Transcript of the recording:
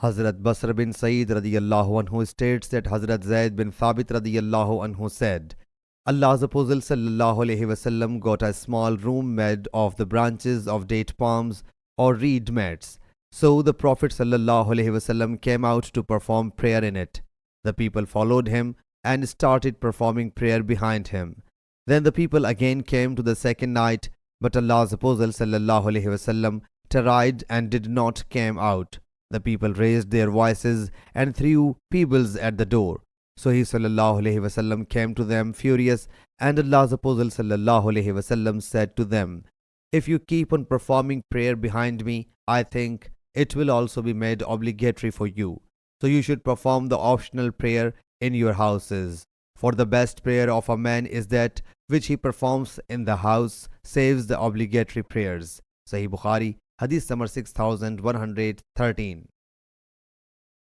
Hazrat Basr bin Saeed radiyallahu anhu states that Hazrat Zaid bin Thabit radiyallahu anhu said, Allah's Apostle sallallahu alaihi wasallam got a small room made of the branches of date palms or reed mats. So the Prophet sallallahu alaihi wasallam came out to perform prayer in it. The people followed him and started performing prayer behind him. Then the people again came to the second night, but Allah's Apostle sallallahu alaihi wasallam tarried and did not come out. The people raised their voices and threw pebbles at the door. So he sallallahu alaihi wasallam came to them furious, and Allah's Apostle sallallahu alaihi wasallam said to them, if you keep on performing prayer behind me, I think it will also be made obligatory for you. So you should perform the optional prayer in your houses. For the best prayer of a man is that which he performs in the house, saves the obligatory prayers. Sahih Bukhari, Hadith number 6113.